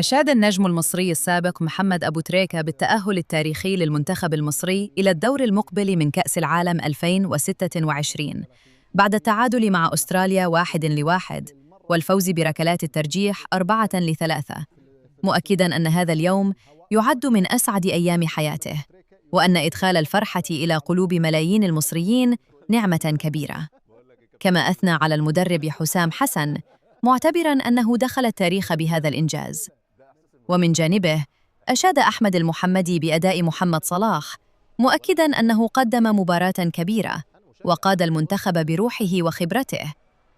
أشاد النجم المصري السابق محمد أبو تريكة بالتأهل التاريخي للمنتخب المصري إلى الدور المقبل من كأس العالم 2026 بعد التعادل مع أستراليا 1-1 والفوز بركلات الترجيح 4-3، مؤكداً أن هذا اليوم يعد من أسعد أيام حياته، وأن إدخال الفرحة إلى قلوب ملايين المصريين نعمة كبيرة. كما أثنى على المدرب حسام حسن، معتبراً أنه دخل التاريخ بهذا الإنجاز. ومن جانبه أشاد أحمد المحمدي بأداء محمد صلاح، مؤكداً أنه قدم مباراة كبيرة وقاد المنتخب بروحه وخبرته،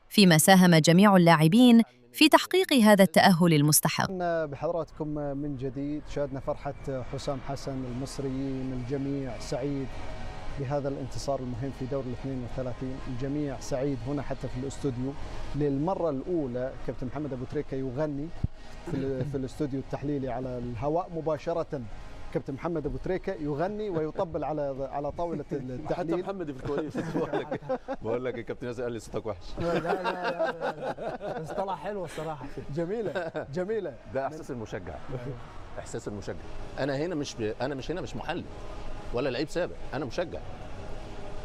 فيما ساهم جميع اللاعبين في تحقيق هذا التأهل المستحق. بحضراتكم من جديد شاهدنا فرحة حسام حسن، المصريين الجميع سعيد بهذا الانتصار المهم في دور 32. الجميع سعيد هنا حتى في الاستوديو. للمرة الأولى كابتن محمد أبو تريكة يغني في الاستوديو التحليلي على الهواء مباشرة. كابتن محمد أبو تريكة يغني ويطبل على طاولة التحليل. حتى محمد في الكواليس بقول لك الكابتن ياسر قال لي صوتك وحش. لا بس طلع حلو الصراحة. جميلة. ده احساس المشجع. احساس المشجع. انا هنا مش محلل ولا لعيب سابق، انا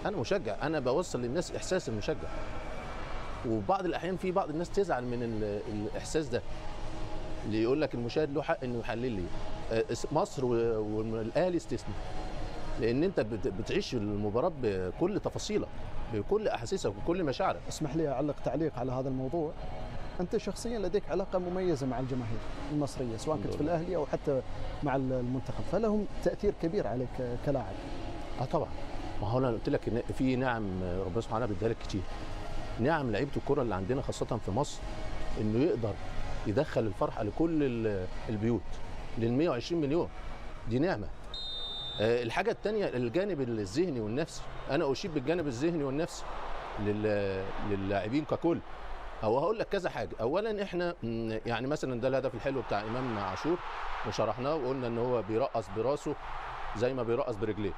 مشجع. انا بوصل للناس احساس المشجع. وبعض الاحيان في بعض الناس تزعل من الاحساس ده، اللي يقول لك المشاهد له حق انه يحلل لي. مصر والاهلي استثناء، لان انت بتعيش المباراه بكل تفاصيلها، بكل احاسيسها وبكل مشاعرك. اسمح لي اعلق تعليق على هذا الموضوع. انت شخصيا لديك علاقه مميزه مع الجماهير المصريه، سواء كنت في الاهلي او حتى مع المنتخب، فلهم تاثير كبير عليك كلاعب. طبعا. ما هو انا قلت لك ان في نعم ربنا سبحانه بيديها لك كتير. نعم لعيبه الكره اللي عندنا خاصه في مصر، انه يقدر يدخل الفرحه لكل البيوت، لل 120 مليون. دي نعمه. الحاجه الثانيه الجانب الذهني والنفسي، انا اشيد بالجانب الذهني والنفسي للاعبين ككل. او هقول لك كذا حاجه. اولا احنا يعني مثلا ده الهدف الحلو بتاع امام عاشور، وشرحناه وقلنا ان هو بيرقص براسه زي ما بيرقص برجليه.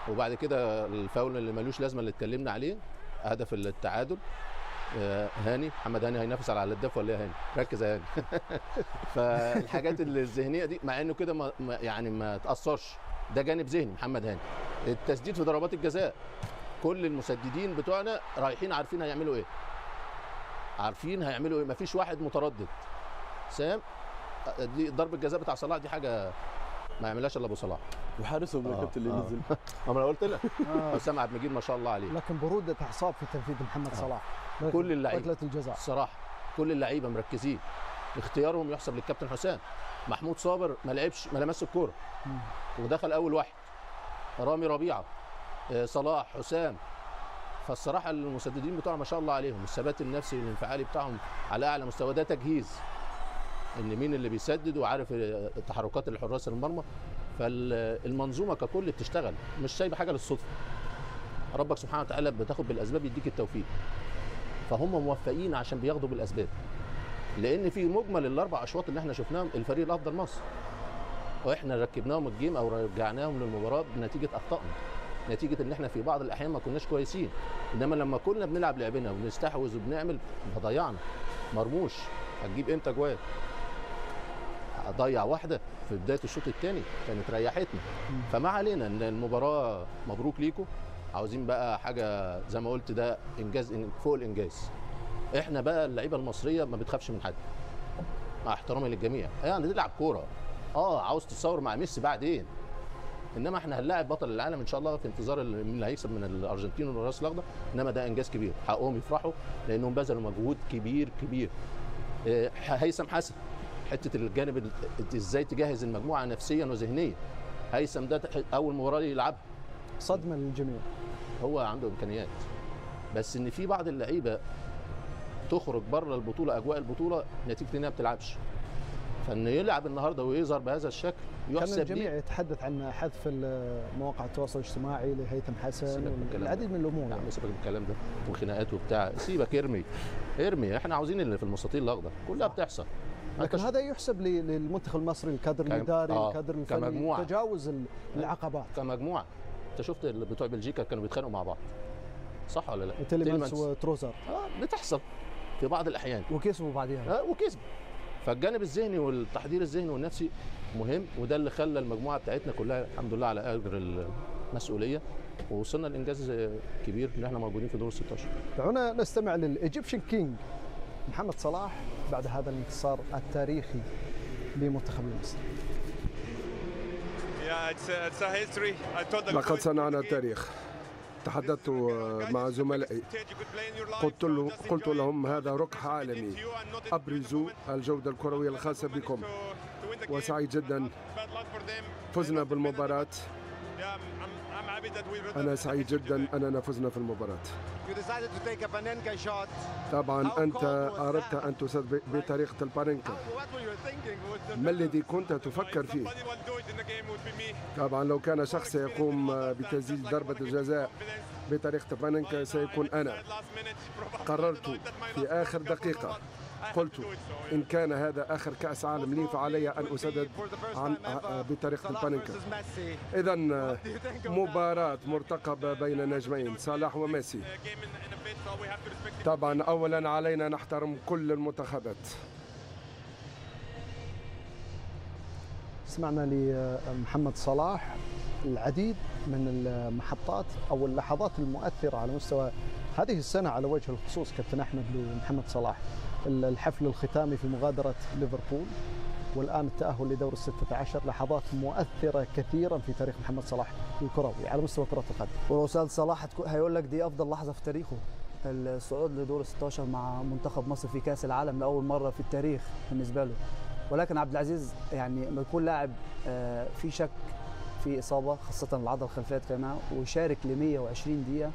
وبعد كده الفاول اللي ملوش لازمه اللي اتكلمنا عليه، هدف التعادل. هاني محمد هاني هينافس على الهداف ولا هاني؟ ركز يا هاني. فالحاجات الذهنيه دي مع انه كده ما تاثرش، ده جانب ذهني. محمد هاني التسديد في ضربات الجزاء، كل المسددين بتوعنا رايحين عارفين هيعملوا ايه، مفيش واحد متردد. سام دي ضربه الجزاء بتاع صلاح، دي حاجه ما يعملهاش الا ابو صلاح. وحارسهم الكابتن اللي نزل. انا قلت لك حسام عبد المجيد ما شاء الله عليه. لكن بروده اعصاب في تنفيذ محمد صلاح. كل اللعيبه ركله الجزاء الصراحه، كل اللعيبه مركزين. اختيارهم يحسب للكابتن حسام. محمود صابر ما لمس الكوره ودخل اول واحد. رامي ربيعه، صلاح، حسام. فالصراحه المسددين بتوعنا ما شاء الله عليهم، الثبات النفسي والانفعالي بتاعهم على اعلى مستوى. ده تجهيز ان مين اللي بيسدد وعارف تحركات الحراس المرمى. فالمنظومه ككل بتشتغل، مش سايبه حاجه للصدفه. ربك سبحانه وتعالى بتاخد بالاسباب يديك التوفيق. فهم موفقين عشان بياخدوا بالاسباب، لان في مجمل الاربع اشواط اللي احنا شفناهم الفريق الافضل مصر، واحنا ركبناهم الجيم او رجعناهم للمباراه بنتيجه اخطائنا، نتيجه ان احنا في بعض الاحيان ما كناش كويسين. انما لما كنا بنلعب لعبنا وبنستحوذ وبنعمل، ضيعنا. مرموش هتجيب امتى جوال؟ ضيع واحده في بدايه الشوط الثاني كانت ريحتنا. فما علينا ان المباراه مبروك ليكم. عاوزين بقى حاجه زي ما قلت، ده انجاز فوق الانجاز. احنا بقى اللعيبه المصريه ما بتخافش من حد، مع احترامي للجميع. يعني نلعب كوره، عاوز تتصور مع ميسي بعدين، انما احنا هنلاعب بطل العالم ان شاء الله، في انتظار مين اللي هيكسب من الارجنتين والراس الاخضر. انما ده انجاز كبير، حقهم يفرحوا لانهم بذلوا مجهود كبير. هيثم حسن، حته الجانب ازاي تجهز المجموعه نفسيا وذهنيا. هيثم ده اول مباراه يلعبها، صدمه للجميع. هو عنده امكانيات، بس ان في بعض اللعيبه تخرج بره البطوله، اجواء البطوله، نتيجه انها ما بتلعبش. فانه يلعب النهارده ويظهر بهذا الشكل يحسب. كان الجميع يتحدث عن حذف مواقع التواصل الاجتماعي لهيثم حسن والعديد من الامور. يعني سيبك من الكلام ده وخناقات وبتاع، سيبك ارمي. احنا عاوزين اللي في المستطيل الاخضر، كلها بتحصل. لكن هذا يحسب للمنتخب المصري، الكادر الاداري، الكادر الفني، تجاوز العقبات كمجموعه. انت شفت بتوع بلجيكا كانوا بيتخانقوا مع بعض، صح ولا لا؟ تيليمانس وتروزر. بتحصل في بعض الاحيان، وكسبوا بعديها. وكسبوا. فالجانب الذهني والتحضير الذهني والنفسي مهم، وده اللي خلى المجموعه بتاعتنا كلها الحمد لله على اجر المسؤوليه، ووصلنا لانجاز كبير ان احنا موجودين في دور ال 16. دعونا نستمع للايجيبشن كينج محمد صلاح بعد هذا الانتصار التاريخي لمنتخب مصر. لقد صنعنا التاريخ. تحدثت مع زملائي، قلت لهم هذا ركح عالمي، أبرزوا الجودة الكروية الخاصة بكم، وسعيد جدا فزنا بالمباراة. أنا سعيد جدا أننا فزنا في المباراة. طبعا أنت أردت أن تسدد بطريقة البانينكا. ما الذي كنت تفكر فيه؟ طبعا لو كان شخص يقوم بتسديد ضربة الجزاء بطريقة البانينكا سيكون أنا. قررت في آخر دقيقة، قلت إن كان هذا آخر كأس عالم لي فعلي أن أسدد بطريقة البانينكا. إذا مباراة مرتقبة بين نجمين صلاح وميسي. طبعا أولا علينا نحترم كل المنتخبات. سمعنا لمحمد صلاح العديد من المحطات أو اللحظات المؤثرة على مستوى هذه السنة على وجه الخصوص كابتن أحمد لمحمد صلاح. الحفل الختامي في مغادرة ليفربول، والآن التأهل لدور ال16، لحظات مؤثرة كثيرا في تاريخ محمد صلاح الكروي على مستوى كرة القدم. ورسالة صلاح هيقول لك دي أفضل لحظة في تاريخه، الصعود لدور ال16 مع منتخب مصر في كأس العالم لأول مرة في التاريخ بالنسبة له. ولكن عبد العزيز يعني لما يكون لاعب في شك في إصابة خاصة العضلة الخلفية كمان، ويشارك ل 120 دقيقة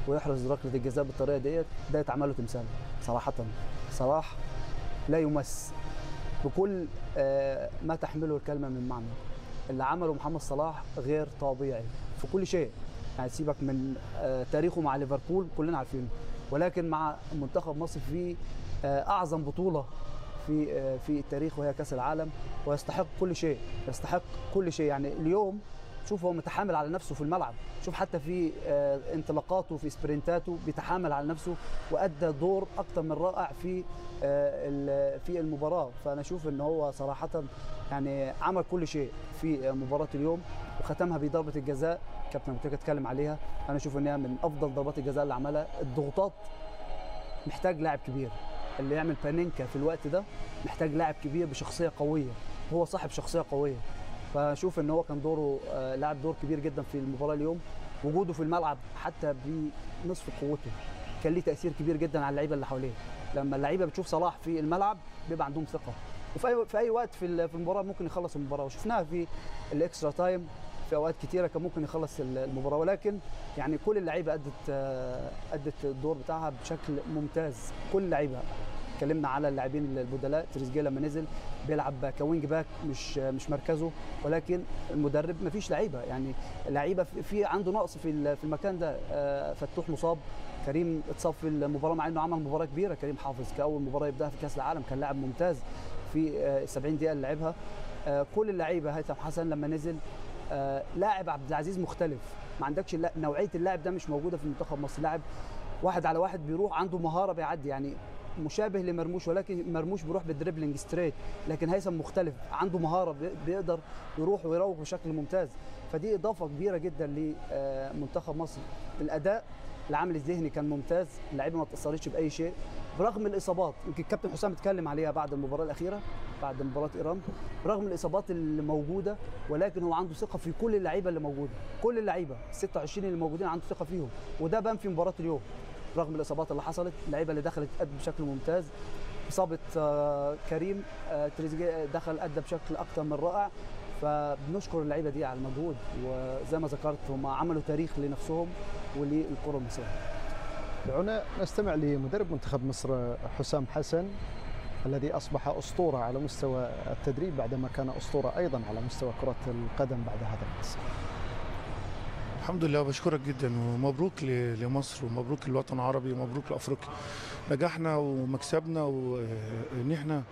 ويحرز ركلة الجزاء بالطريقة ديت، ده يتعمل له تمثال صراحة. صلاح لا يمس بكل ما تحمله الكلمة من معنى. اللي عمله محمد صلاح غير طبيعي في كل شيء، يعني سيبك من تاريخه مع ليفربول كلنا عارفينه، ولكن مع منتخب مصر في أعظم بطولة في التاريخ وهي كأس العالم، ويستحق كل شيء، يستحق كل شيء. يعني اليوم شوف هو متحامل على نفسه في الملعب، شوف حتى في انطلاقاته في سبرنتاته بيتحامل على نفسه، وأدى دور أكثر من رائع في المباراة. فأنا أشوف إن هو صراحة يعني عمل كل شيء في مباراة اليوم، وختمها بضربة الجزاء كابتن أبو تريكة اتكلم عليها. أنا أشوف إنها من أفضل ضربات الجزاء اللي عملها. الضغوطات محتاج لاعب كبير، اللي يعمل بانينكا في الوقت ده محتاج لاعب كبير بشخصية قوية، هو صاحب شخصية قوية. فشوف ان هو كان دوره لعب دور كبير جدا في المباراة اليوم. وجوده في الملعب حتى بنصف قوته كان ليه تأثير كبير جدا على اللعيبة اللي حواليه. لما اللعيبة بتشوف صلاح في الملعب بيبقى عندهم ثقة، وفي أي وقت في المباراة ممكن يخلص المباراة، وشفناها في الإكسترا تايم في أوقات كتيرة كان ممكن يخلص المباراة. ولكن يعني كل اللعيبة أدت الدور بتاعها بشكل ممتاز، كل اللعيبة. اتكلمنا على اللاعبين البدلاء، تريزيجيه لما نزل بيلعب كوينج باك مش مركزه، ولكن المدرب ما فيش لعيبه، يعني لعيبه في عنده نقص في المكان ده. فتوح مصاب، كريم اتصاب في المباراه مع انه عمل مباراه كبيره. كريم حافظ كاول مباراه يبداها في كاس العالم كان لاعب ممتاز في 70 دقيقه اللي لعبها. كل اللعيبه، هيثم حسن لما نزل لاعب عبد العزيز مختلف، ما عندكش نوعيه اللاعب ده مش موجوده في منتخب مصر. لاعب واحد على واحد بيروح، عنده مهاره بيعدي، يعني مشابه لمرموش، ولكن مرموش بيروح بالدريبلينج ستريت، لكن هيثم مختلف، عنده مهاره بيقدر يروح ويروح بشكل ممتاز. فدي اضافه كبيره جدا لمنتخب مصر. الاداء العامل الذهني كان ممتاز، اللعيبه ما تاثرتش باي شيء برغم الاصابات. يمكن الكابتن حسام اتكلم عليها بعد المباراه الاخيره، بعد مباراه ايران، برغم الاصابات اللي موجوده، ولكن هو عنده ثقه في كل اللعيبه اللي موجوده، كل اللعيبه 26 اللي موجودين عنده ثقه فيهم، وده بان في مباراه اليوم. رغم الاصابات اللي حصلت، اللعيبه اللي دخلت ادت بشكل ممتاز. اصابه كريم، تريزيجيه دخل ادى بشكل اكثر من رائع. فبنشكر اللعيبه دي على المجهود، وزي ما ذكرت هم عملوا تاريخ لنفسهم وللكره المصريه. دعونا نستمع لمدرب منتخب مصر حسام حسن الذي اصبح اسطوره على مستوى التدريب بعدما كان اسطوره ايضا على مستوى كره القدم بعد هذا القصه. الحمد لله، بشكرك جدا ومبروك لمصر ومبروك للوطن العربي ومبروك لافريقيا. نجاحنا ومكسبنا وان احنا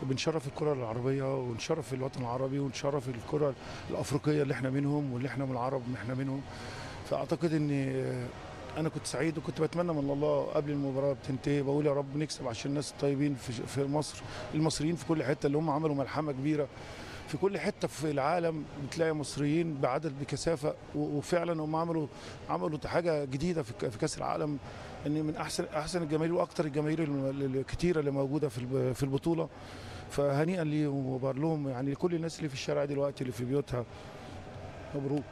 بنشرف الكره العربيه ونشرف الوطن العربي ونشرف الكره الافريقيه اللي احنا منهم، واللي احنا من العرب احنا منهم. فاعتقد ان انا كنت سعيد وكنت بتمنى من الله قبل المباراه بتنتهي، بقول يا رب نكسب عشان الناس الطيبين في مصر، المصريين في كل حته اللي هم عملوا ملحمه كبيره في كل حته في العالم، بتلاقي مصريين بعدد بكثافه، وفعلا هم عملوا حاجه جديده في كاس العالم، ان من احسن الجماهير واكثر الجماهير الكتيره اللي موجوده في البطوله. فهنيئا ليهم وبار لهم، يعني لكل الناس اللي في الشارع دلوقتي اللي في بيوتها، مبروك.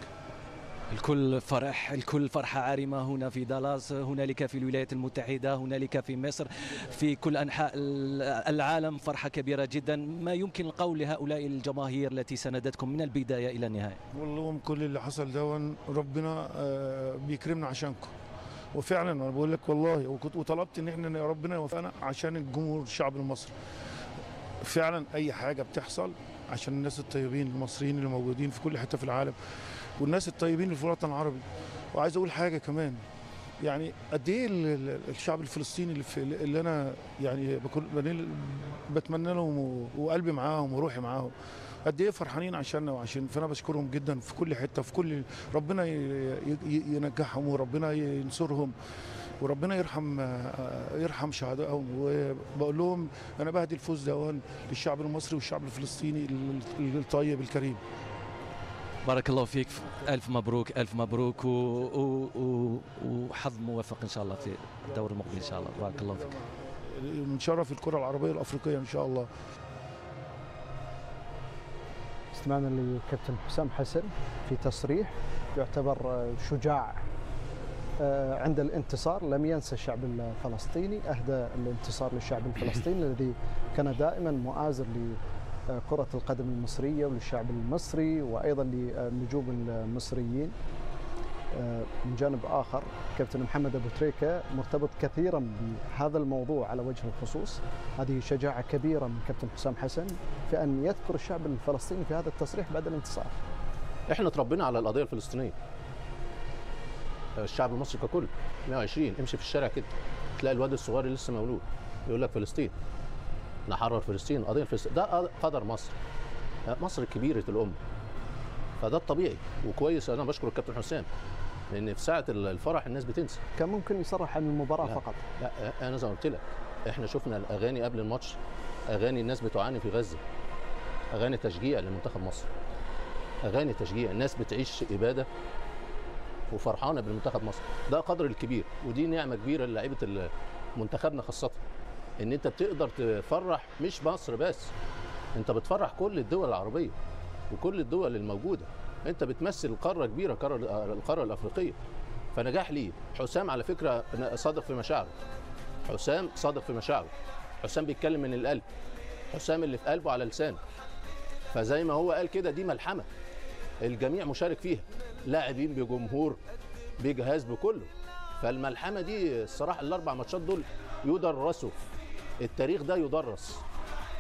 الكل فرح، الكل فرحة عارمة هنا في دالاس، هنالك في الولايات المتحدة، هنالك في مصر، في كل أنحاء العالم فرحة كبيرة جدا. ما يمكن القول لهؤلاء الجماهير التي ساندتكم من البداية إلى النهاية؟ والله كل اللي حصل ده ربنا بيكرمنا عشانكم، وفعلا انا بقول لك والله، وطلبت ان احنا ربنا يوفقنا عشان الجمهور الشعب المصري. فعلا اي حاجه بتحصل عشان الناس الطيبين المصريين اللي موجودين في كل حته في العالم، والناس الطيبين اللي في الوطن العربي. وعايز اقول حاجه كمان، يعني قد ايه الشعب الفلسطيني اللي انا يعني بتمنى لهم وقلبي معاهم وروحي معاهم، قد ايه فرحانين عشاننا فانا بشكرهم جدا في كل حته، في كل ربنا ينجحهم وربنا ينصرهم وربنا يرحم شهدائهم. وبقول لهم انا بهدي الفوز ده للشعب المصري والشعب الفلسطيني الطيب الكريم. بارك الله فيك، ألف مبروك ألف مبروك، وحظ موفق إن شاء الله في الدور المقبل إن شاء الله. بارك الله فيك. نشرف الكرة العربية الأفريقية إن شاء الله. استمعنا للكابتن حسام حسن في تصريح يعتبر شجاع عند الانتصار، لم ينسى الشعب الفلسطيني، أهدى الانتصار للشعب الفلسطيني الذي كان دائما مؤازر لكرة القدم المصرية وللشعب المصري وأيضا للنجوم المصريين. من جانب آخر كابتن محمد أبو تريكة مرتبط كثيرا بهذا الموضوع على وجه الخصوص. هذه شجاعة كبيرة من كابتن حسام حسن في أن يذكر الشعب الفلسطيني في هذا التصريح بعد الانتصار. احنا تربينا على القضية الفلسطينية، الشعب المصري ككل. 120 امشي في الشارع كده تلاقي الواد الصغير اللي لسه مولود يقول لك فلسطين، نحرر فلسطين، قضية فلسطين، ده قدر مصر، مصر كبيرة الأمة، فده الطبيعي وكويس. أنا بشكر الكابتن حسام لأن في ساعة الفرح الناس بتنسى. كان ممكن يصرح عن المباراة لا فقط. لا، أنا زي ما قلت لك احنا شفنا الأغاني قبل الماتش، أغاني الناس بتعاني في غزة، أغاني تشجيع لمنتخب مصر، أغاني تشجيع، الناس بتعيش إبادة وفرحانه بالمنتخب مصر. ده قدر الكبير ودي نعمه كبيره للاعيبه منتخبنا خاصه، ان انت بتقدر تفرح مش مصر بس، انت بتفرح كل الدول العربيه وكل الدول الموجوده، انت بتمثل قاره كبيره، القاره الافريقيه. فنجاح ليه. حسام على فكره صادق في مشاعره، حسام صادق في مشاعره، حسام بيتكلم من القلب، حسام اللي في قلبه على لسانه. فزي ما هو قال كده دي ملحمه الجميع مشارك فيها، لاعبين بجمهور بجهاز بكله. فالملحمه دي الصراحه الاربع ماتشات دول يدرسوا، التاريخ ده يدرس،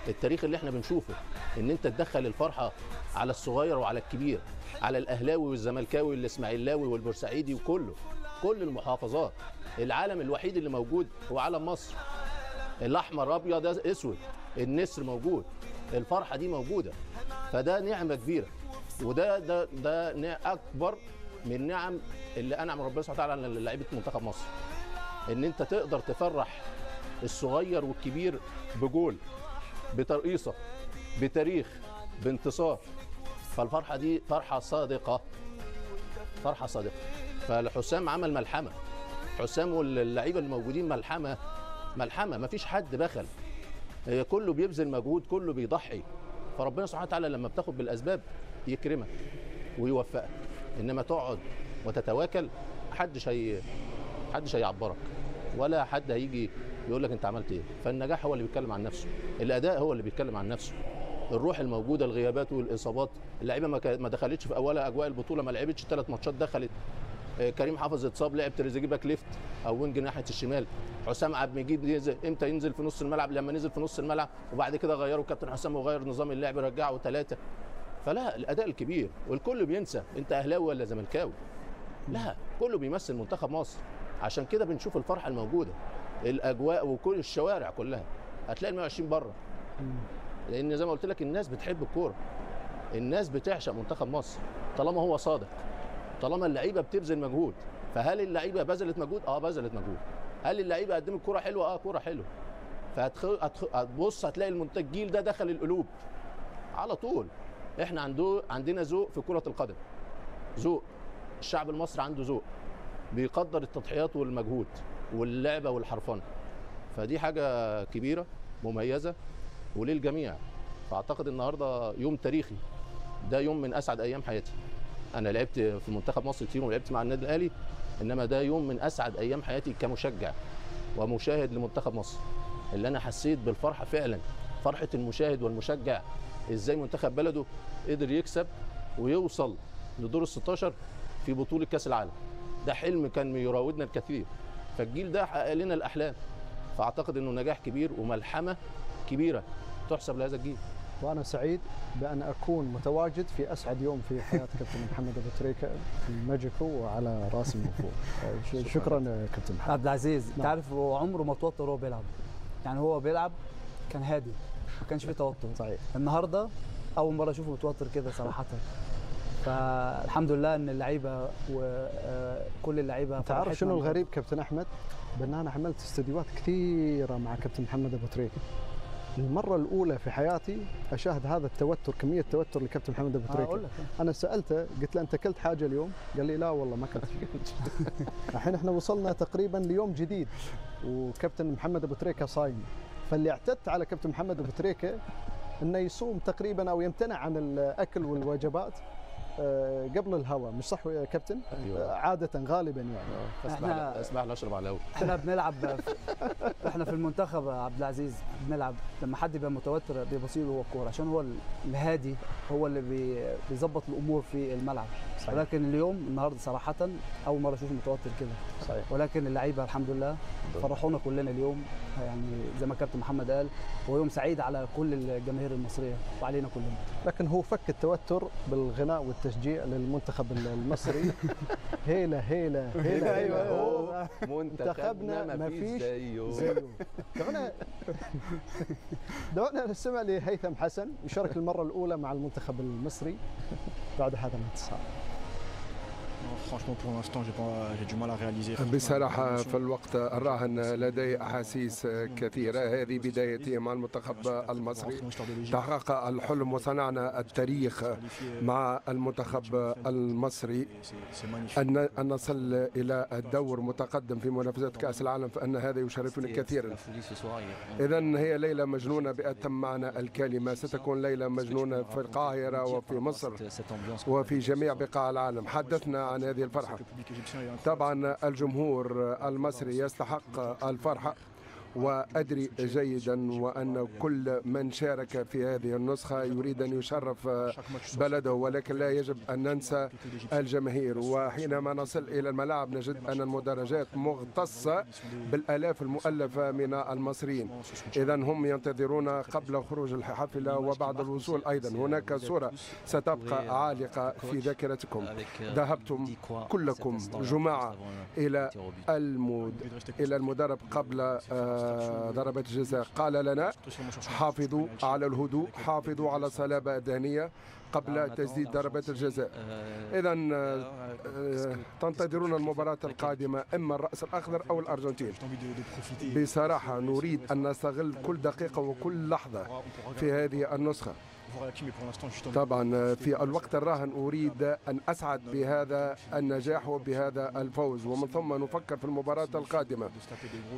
التاريخ اللي احنا بنشوفه ان انت تدخل الفرحه على الصغير وعلى الكبير، على الاهلاوي والزملكاوي والاسماعيلاوي والبورسعيدي وكله، كل المحافظات. العالم الوحيد اللي موجود هو علم مصر، الاحمر ابيض اسود، النسر موجود، الفرحه دي موجوده. فده نعمه كبيره، وده اكبر من نعم اللي انعم ربنا سبحانه وتعالى على لعيبه منتخب مصر، ان انت تقدر تفرح الصغير والكبير بجول، بترقيصه، بتاريخ، بانتصار. فالفرحه دي فرحه صادقه، فرحه صادقه. فالحسام عمل ملحمه، حسام واللعيبه الموجودين ملحمه، ما فيش حد بخل، كله بيبذل مجهود، كله بيضحي. فربنا سبحانه وتعالى لما بتاخد بالاسباب يكرمك ويوفقك، انما تقعد وتتواكل محدش هيعبرك، ولا حد هيجي يقول لك انت عملت ايه. فالنجاح هو اللي بيتكلم عن نفسه، الاداء هو اللي بيتكلم عن نفسه، الروح الموجوده، الغيابات والاصابات. اللعيبه ما دخلتش في اولها اجواء البطوله، ما لعبتش 3 ماتشات، دخلت كريم حافظ اتصاب، لعب تريزيجيه باك ليفت او وينج ناحيه الشمال، حسام عبد المجيد امتى ينزل في نص الملعب، لما نزل في نص الملعب وبعد كده غيروا كابتن حسام وغير نظام اللعب رجعوا 3. فلا، الاداء الكبير، والكل بينسى انت اهلاوي ولا زملكاوي، لا كله بيمثل منتخب مصر. عشان كده بنشوف الفرحه الموجوده، الاجواء وكل الشوارع كلها هتلاقي ال 120 بره، لان زي ما قلت لك الناس بتحب الكوره، الناس بتعشق منتخب مصر طالما هو صادق، طالما اللعيبه بتبذل مجهود. فهل اللعيبه بذلت مجهود؟ بذلت مجهود. هل اللعيبه قدمت كوره حلوه؟ كوره حلوه. فهتبص هتلاقي الجيل ده دخل القلوب على طول. احنا عندنا ذوق في كره القدم، ذوق. الشعب المصري عنده ذوق، بيقدر التضحيات والمجهود واللعبه والحرفنه. فدي حاجه كبيره مميزه وللجميع. فاعتقد النهارده يوم تاريخي، ده يوم من اسعد ايام حياتي. انا لعبت في منتخب مصر كتير ولعبت مع النادي الاهلي، انما ده يوم من اسعد ايام حياتي كمشجع ومشاهد لمنتخب مصر، اللي انا حسيت بالفرحه فعلا، فرحه المشاهد والمشجع. ازاي منتخب بلده قدر يكسب ويوصل لدور ال 16 في بطوله كاس العالم. ده حلم كان يراودنا الكثير، فالجيل ده حقق لنا الاحلام. فاعتقد انه نجاح كبير وملحمه كبيره تحسب لهذا الجيل. وانا سعيد بان اكون متواجد في اسعد يوم في حياه كابتن محمد ابو تريكه في ماجيكو وعلى راسي من فوق. شكرا كابتن محمد. عبد العزيز، انت عارف هو عمره ما توتر وهو بيلعب، يعني هو بيلعب كان هادي، ما كانش فيه توتر. صحيح. النهارده اول مره اشوفه متوتر كده صراحه. فالحمد لله ان اللعيبه وكل اللعيبه. انت عارف شنو الغريب كابتن احمد؟ بان انا عملت استديوهات كثيره مع كابتن محمد ابو تريكه. المره الاولى في حياتي اشاهد هذا التوتر، كميه التوتر لكابتن محمد ابو تريكه. انا سالته قلت له انت اكلت حاجه اليوم؟ قال لي لا والله ما اكلت. الحين احنا وصلنا تقريبا ليوم جديد وكابتن محمد ابو تريكه صايم. فاللي اعتدت على كابتن محمد ابو تريكه انه يصوم تقريبا او يمتنع عن الاكل والوجبات قبل الهواء، مش صح يا كابتن؟ أيوة. عادة غالبا يعني. اسمح لي اشرب على الهواء. احنا بنلعب احنا في المنتخب عبد العزيز بنلعب لما حد يبقى متوتر بيبصيله هو الكوره، عشان هو الهادي، هو اللي بيظبط الامور في الملعب. صحيح. ولكن النهارده صراحة اول مرة اشوفه متوتر كده. صحيح. ولكن اللعيبة الحمد لله فرحونا كلنا اليوم، يعني زي ما كابتن محمد قال هو يوم سعيد على كل الجماهير المصرية وعلينا كلنا. لكن هو فك التوتر بالغناء والتشجيع للمنتخب المصري. هيلا هيلا هيلا. ايوه منتخبنا ما فيش زيه. دعونا نستمع لهيثم حسن يشارك المرة الأولى مع المنتخب المصري بعد هذا الانتصار. بصراحة في الوقت الراهن لدي أحاسيس كثيرة. هذه بدايتي مع المنتخب المصري، تحقق الحلم وصنعنا التاريخ مع المنتخب المصري أن نصل إلى الدور متقدم في منافسة كأس العالم، فأن هذا يشرفني كثيرا. إذن هي ليلة مجنونة بأتم معنى الكلمة، ستكون ليلة مجنونة في القاهرة وفي مصر وفي جميع بقاع العالم. حدثنا عن هذه الفرحة. طبعا الجمهور المصري يستحق الفرحة، وأدري جيدا وأن كل من شارك في هذه النسخة يريد أن يشرف بلده، ولكن لا يجب أن ننسى الجماهير. وحينما نصل إلى الملاعب نجد أن المدرجات مغتصة بالآلاف المؤلفة من المصريين. إذن هم ينتظرون قبل خروج الحافلة وبعد الوصول أيضا. هناك صورة ستبقى عالقة في ذاكرتكم. ذهبتم كلكم جماعة إلى المدرب قبل ضربة الجزاء، قال لنا حافظوا على الهدوء، حافظوا على الصلابة الذهنية قبل تسديد ضربة الجزاء. إذن تنتظرون المباراة القادمة إما الرأس الأخضر أو الأرجنتين. بصراحة نريد أن نستغل كل دقيقة وكل لحظة في هذه النسخة. طبعا في الوقت الراهن أريد أن أسعد بهذا النجاح وبهذا الفوز، ومن ثم نفكر في المباراة القادمة.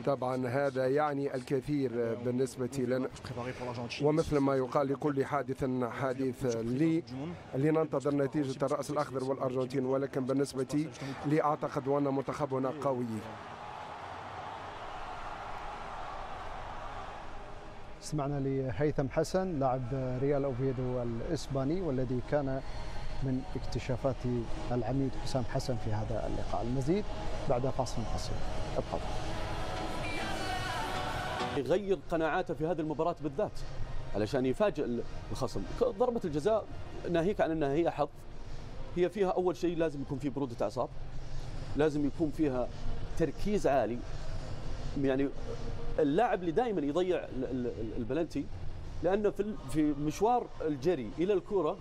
طبعا هذا يعني الكثير بالنسبة لنا، ومثل ما يقال لكل حادث حديث. لننتظر نتيجة الرأس الأخضر والأرجنتين، ولكن بالنسبة لي أعتقد أن منتخبنا قوي. سمعنا لهيثم حسن لاعب ريال أوفيدو الإسباني، والذي كان من اكتشافات العميد حسام حسن في هذا اللقاء. المزيد بعد فاصل قصير. ابقوا. يغير قناعاته في هذه المباراة بالذات علشان يفاجئ الخصم. ضربة الجزاء ناهيك عن أنها هي حظ، هي فيها أول شيء لازم يكون في برودة أعصاب، لازم يكون فيها تركيز عالي. يعني اللاعب اللي دائما يضيع البلنتي، لأنه في مشوار الجري إلى الكرة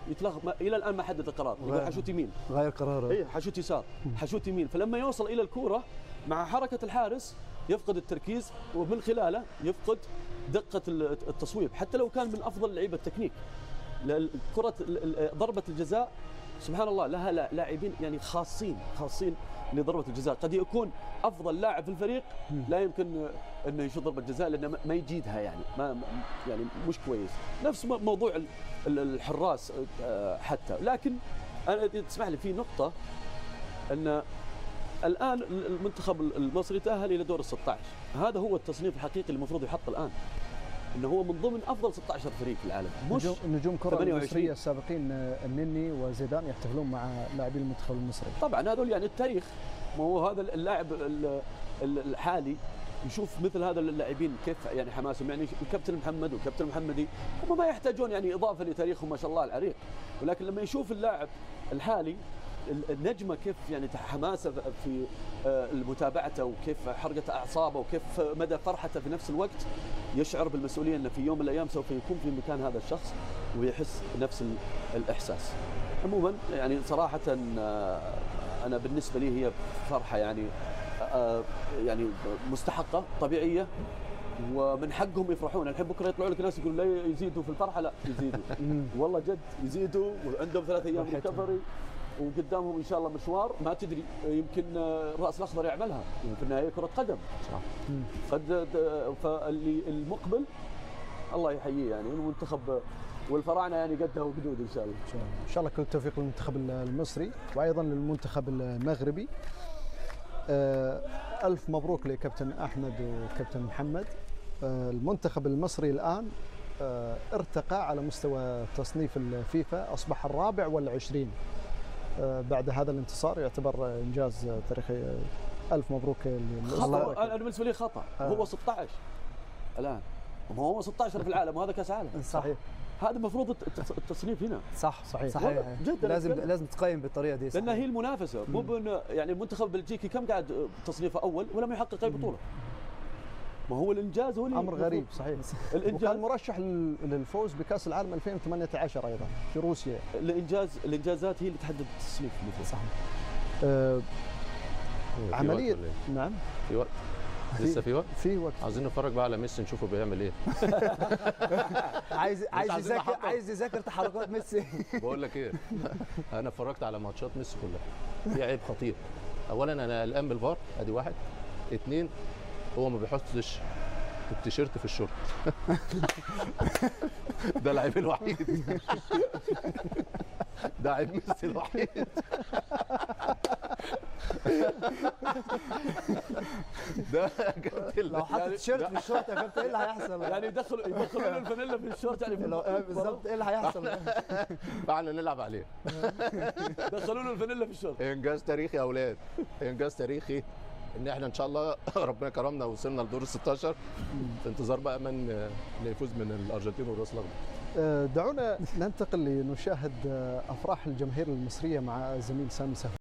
يتلخبط الى الان ما حدد القرار، يقول حشوت يمين، غير قراره. اي حشوت يسار، حشوت يمين، فلما يوصل الى الكوره مع حركه الحارس يفقد التركيز، ومن خلاله يفقد دقه التصويب، حتى لو كان من افضل لعيبه التكنيك. كره ضربه الجزاء سبحان الله لها لاعبين يعني خاصين لضربه الجزاء، قد يكون افضل لاعب في الفريق لا يمكن انه يشوط ضربه جزاء لانه ما يجيدها، يعني ما يعني مش كويس. نفس موضوع الحراس حتى. لكن انا تسمح لي في نقطه، ان الان المنتخب المصري تاهل الى دور ال16، هذا هو التصنيف الحقيقي اللي المفروض يحط الان، انه هو من ضمن افضل 16 فريق في العالم. مش نجوم كرة المصرية السابقين النني وزيدان يحتفلون مع لاعبين المنتخب المصري. طبعا هذول يعني التاريخ، ما هو هذا اللاعب الحالي يشوف مثل هذا اللاعبين كيف يعني حماسهم، يعني الكابتن محمد والكابتن المحمدي هم ما يحتاجون يعني اضافه لتاريخهم ما شاء الله العريق، ولكن لما يشوف اللاعب الحالي النجمه كيف يعني حماسه في متابعته، وكيف حرقه اعصابه، وكيف مدى فرحته في نفس الوقت، يشعر بالمسؤوليه انه في يوم من الايام سوف يكون في مكان هذا الشخص ويحس نفس الاحساس. عموما يعني صراحه انا بالنسبه لي هي فرحه يعني مستحقه طبيعيه، ومن حقهم يفرحون. الحين بكره يطلعوا لك ناس يقولوا لا يزيدوا في الفرحه، لا يزيدوا والله جد يزيدوا، وعندهم 3 ايام ريكفري وقدامهم ان شاء الله مشوار ما تدري، يمكن الراس الاخضر يعملها، في النهايه كره قدم صح. قد فاللي المقبل الله يحييه يعني المنتخب والفراعنه يعني قدها وقدود ان شاء الله. ان شاء الله كل التوفيق للمنتخب المصري وايضا للمنتخب المغربي. الف مبروك لكابتن احمد وكابتن محمد. المنتخب المصري الان ارتقى على مستوى تصنيف الفيفا، اصبح الرابع وال20 بعد هذا الانتصار، يعتبر انجاز تاريخي. الف مبروك. انا بالنسبه لي خطا، هو 16 الان، هو 16 في العالم وهذا كاس عالم. صحيح، هذا المفروض التصنيف هنا. صحيح جدا لازم تقيم بالطريقه دي، لان هي المنافسه، مو يعني المنتخب البلجيكي كم قاعد تصنيفه اول ولم يحقق اي بطوله. ما هو الانجاز هو امر غريب صحيح. وكان مرشح للفوز بكاس العالم 2018 ايضا في روسيا. الانجازات هي اللي تحدد التصنيف. صحيح. عمليه نعم في وقت، لسه في وقت. في عايزين نتفرج بقى على ميسي نشوفه بيعمل ايه. عايز يذاكر تحركات ميسي. بقول لك ايه، انا اتفرجت على ماتشات ميسي كلها، في عيب خطير. اولا انا قلقان بالفار، ادي واحد. 2 هو ما بيحطش التيشيرت في الشورت. ده العيب الوحيد. ده عيب ميسي الوحيد. ده كابتن لو حط تيشيرت في الشورت يا كابتن ايه اللي هيحصل؟ يعني يدخلوا له الفانيلا في الشورت، يعني بالظبط ايه اللي هيحصل؟ فعلا نلعب عليه. دخلوا له الفانيلا في الشورت. انجاز تاريخي يا اولاد، انجاز تاريخي ان احنا ان شاء الله ربنا كرمنا ووصلنا لدور ال16 في انتظار بقى من يفوز من الارجنتين والراس الاخضر. دعونا ننتقل لنشاهد افراح الجماهير المصريه مع زميل سامي سهل.